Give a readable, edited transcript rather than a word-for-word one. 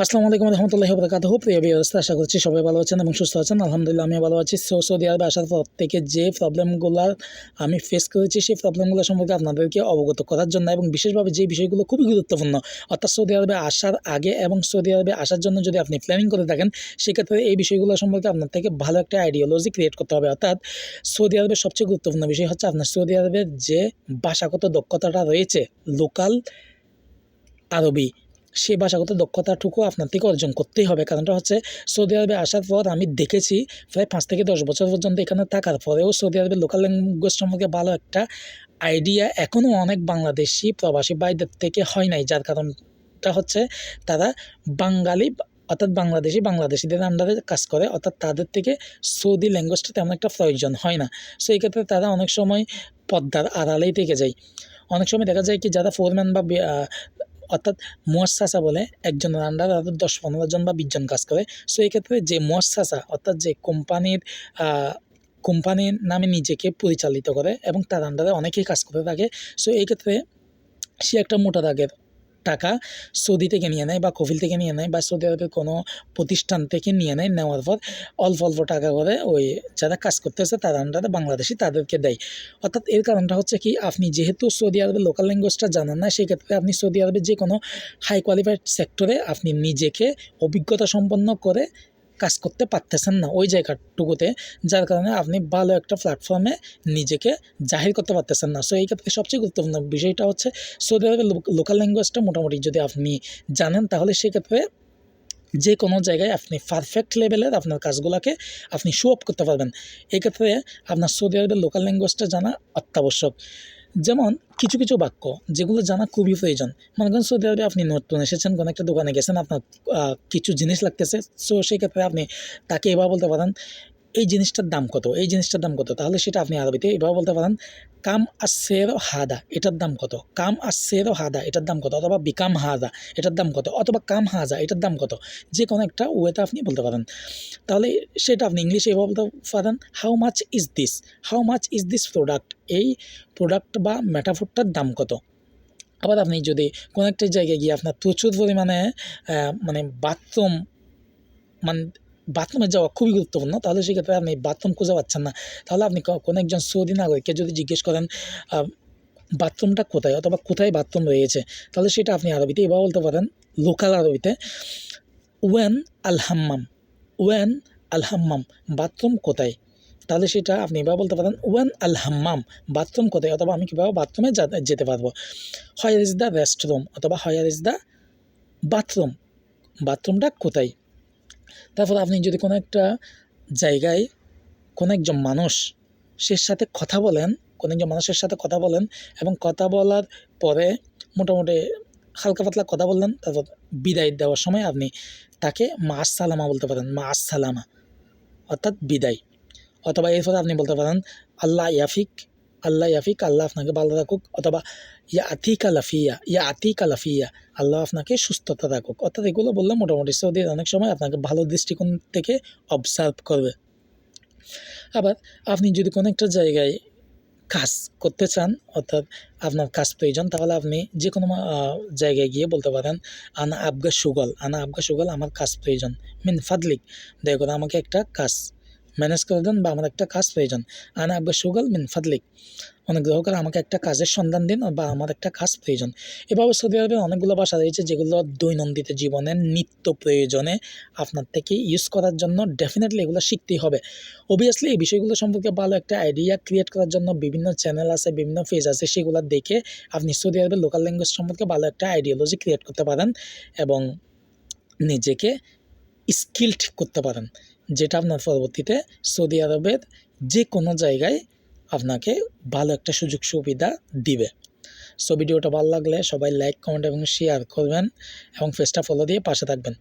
আসসালামু আলাইকুম রহমতুল্লাহি ওয়া বারাকাতুহু। প্রিয় ভিউয়ার্স, আশা করছি সবাই ভালো আছেন এবং সুস্থ আছেন। আলহামদুলিল্লাহ আমিও ভালো আছি। সৌদি আরবে আসার পর থেকে যে প্রবলেমগুলো আমি ফেস করেছি, সেই প্রবলেমগুলো সম্পর্কে আপনাদেরকে অবগত করার জন্য এবং বিশেষভাবে যে বিষয়গুলো খুবই গুরুত্বপূর্ণ, অর্থাৎ সৌদি আরবে আসার আগে এবং সৌদি আরবে আসার জন্য যদি আপনি প্ল্যানিং করে থাকেন, সেক্ষেত্রে এই বিষয়গুলো সম্পর্কে আপনার থেকে ভালো একটা আইডিওলজি ক্রিয়েট করতে হবে। অর্থাৎ সৌদি আরবের সবচেয়ে গুরুত্বপূর্ণ বিষয় হচ্ছে আপনার সৌদি আরবের যে ভাষাগত দক্ষতাটা রয়েছে, লোকাল আরবি, সেই ভাষাগত দক্ষতাটুকু আপনার থেকে অর্জন করতেই হবে। কারণটা হচ্ছে, সৌদি আরবে আসার পর আমি দেখেছি প্রায় 5 থেকে 10 বছর পর্যন্ত এখানে থাকার পরেও সৌদি আরবের লোকাল ল্যাঙ্গুয়েজ সম্পর্কে ভালো একটা আইডিয়া এখনও অনেক বাংলাদেশি প্রবাসী ভাইদের থেকে হয় নাই। যার কারণটা হচ্ছে, তারা বাঙালি অর্থাৎ বাংলাদেশিদের আন্ডারে কাজ করে, অর্থাৎ তাদের থেকে সৌদি ল্যাঙ্গুয়েজটা তেমন একটা প্রয়োজন হয় না। সো এই ক্ষেত্রে তারা অনেক সময় পর্দার আড়ালেই থেকে যায়। অনেক সময় দেখা যায় কি, যারা ফোরম্যান বা অর্থাৎ মুয়াসসাসা বলে একজনের আন্ডারে আরও 10-15 জন বা 20 জন কাজ করে। সো এই ক্ষেত্রে যে মুয়াসসাসা অর্থাৎ যে কোম্পানির নামে নিজেকে পরিচালিত করে এবং তার আন্ডারে অনেকেই কাজ করে থাকে। সো এই ক্ষেত্রে সে একটা মোটা দাগের টাকা সৌদি থেকে নিয়ে নেয় বা কফিল থেকে নিয়ে নেয় বা সৌদি আরবের কোনো প্রতিষ্ঠান থেকে নিয়ে নেয়। নেওয়ার পর অল্প অল্প টাকা করে ওই যারা কাজ করতেছে তার আন্ডারে বাংলাদেশি তাদেরকে দেয়। অর্থাৎ এর কারণটা হচ্ছে কি, আপনি যেহেতু সৌদি আরবের লোকাল ল্যাঙ্গুয়েজটা জানেন না, সেক্ষেত্রে আপনি সৌদি আরবের যে কোনো হাই কোয়ালিফাইড সেক্টরে আপনি নিজেকে অভিজ্ঞতা সম্পন্ন করে কাজ করতে পারতেছেন না ওই জায়গাটুকুতে, যার কারণে আপনি ভালো একটা প্ল্যাটফর্মে নিজেকে জাহির করতে পারতেছেন না। সো এই ক্ষেত্রে সবচেয়ে গুরুত্বপূর্ণ বিষয়টা হচ্ছে, সৌদি আরবের লোকাল ল্যাঙ্গুয়েজটা মোটামুটি যদি আপনি জানেন, তাহলে সেক্ষেত্রে যে কোনো জায়গায় আপনি পারফেক্ট লেভেলের আপনার কাজগুলোকে আপনি শো আপ করতে পারবেন। এক্ষেত্রে আপনার সৌদি আরবের লোকাল ল্যাঙ্গুয়েজটা জানা অত্যাবশ্যক। যেমন কিছু কিছু বাক্য যেগুলো জানা খুবই প্রয়োজন। মনে করেন সৌদি আরবে আপনি নতুন এসেছেন, কোনো একটা দোকানে গেছেন, আপনার কিছু জিনিস লাগতেছে। সো সেক্ষেত্রে আপনি তাকে এভাবে বলতে পারেন, এই জিনিসটার দাম কত, এই জিনিসটার দাম কত। তাহলে সেটা আপনি আরবিতে এভাবে বলতে পারেন, কাম আসেরো হাদা, এটার দাম কত। কাম আসেরো হাদা, এটার দাম কত। অথবা বিকাম হাদা, এটার দাম কত। অথবা কাম হাজা, এটার দাম কত। যে কোনো একটা ওয়েতে আপনি বলতে পারেন। তাহলে সেটা আপনি ইংলিশে এভাবে বলতে পারেন, how much is this, how much is this product, এই প্রোডাক্ট বা মেটাফোরটার দাম কত। আবার আপনি যদি কোনো একটা জায়গায় গিয়ে আপনার প্রচুর পরিমাণে বাথরুম বাথরুমে যাওয়া খুবই গুরুত্বপূর্ণ, তাহলে সেক্ষেত্রে আপনি বাথরুম খুঁজে পাচ্ছেন না, তাহলে আপনি কোনো একজন সৌদি নাগরিককে যদি জিজ্ঞেস করেন বাথরুমটা কোথায় অথবা কোথায় বাথরুম রয়েছে, তাহলে সেটা আপনি আরবিতে এভাবে বলতে পারেন, লোকাল আরবিতে, ওয়েন আল হাম্মাম, ওয়েন আল হাম্মাম, বাথরুম কোথায়। তাহলে সেটা আপনি এভাবে বলতে পারেন, ওয়েন আল হাম্মাম, বাথরুম কোথায়। অথবা আমি কীভাবে বাথরুমে যেতে পারবো। হায়ার ইজ দ্য রেস্টরুম, অথবা হায়ার ইজ দ্য বাথরুম, বাথরুমটা কোথায়। তারপর আপনি যদি কোনো একটা জায়গায় কোনো একজন মানুষের সাথে কথা বলেন, কোনো একজন মানুষের সাথে কথা বলেন এবং কথা বলার পরে মোটামুটি হালকা পাতলা কথা বললেন, তারপর বিদায় দেওয়ার সময় আপনি তাকে মা আসসালামা বলতে পারেন, মা আসসালামা, অর্থাৎ বিদায়। অথবা এরপরে আপনি বলতে পারেন, আল্লাহ ইয়াফিক, আল্লাহ ইয়াফিক, আল্লাহ আপনাকে ভালো রাখুক। অথবা ইয়া আতিকা লাফিয়া, ইয়া আতিকা লাফিয়া, আল্লাহ আপনাকে সুস্থতা রাখুক। অর্থাৎ এগুলো বললে মোটামুটি সৌদি অনেক সময় আপনাকে ভালো দৃষ্টিকোণ থেকে অবজার্ভ করবে। আবার আপনি যদি কোনো একটা জায়গায় কাজ করতে চান, অর্থাৎ আপনার কাজ প্রয়োজন, তাহলে আপনি যে কোনো জায়গায় গিয়ে বলতে পারেন, আনা আবগা সুগল, আনা আবগা সুগল, আমার কাজ প্রয়োজন। মিন ফাদলিক, দয়া করে আমাকে একটা কাজ ম্যানেজ করে দেন বা আমার একটা কাজ প্রয়োজন। আনা আবগা সুগল মিন ফাদলিক, অনুগ্রহ করে আমাকে একটা কাজের সন্ধান দিন বা আমার একটা কাজ প্রয়োজন। এভাবে সৌদি আরবের অনেকগুলো ভাষা রয়েছে যেগুলো দৈনন্দিন জীবনের নিত্য প্রয়োজনে আপনার থেকে ইউজ করার জন্য ডেফিনেটলি এগুলো শিখতেই হবে। অবভিয়াসলি এই বিষয়গুলো সম্পর্কে ভালো একটা আইডিয়া ক্রিয়েট করার জন্য বিভিন্ন চ্যানেল আছে, বিভিন্ন পেজ আছে, সেগুলো দেখে আপনি সৌদি আরবের লোকাল ল্যাঙ্গুয়েজ সম্পর্কে ভালো একটা আইডিওলজি ক্রিয়েট করতে পারেন এবং নিজেকে স্কিলড করতে পারেন, যেটা আপনার পরবর্তীতে সৌদি আরবের যে কোনো জায়গায় আপনাকে ভালো একটা সুযোগ সুবিধা দিবে। সো ভিডিওটা ভালো লাগলে সবাই লাইক, কমেন্ট এবং শেয়ার করবেন এবং পেজটা ফলো দিয়ে পাশে থাকবেন।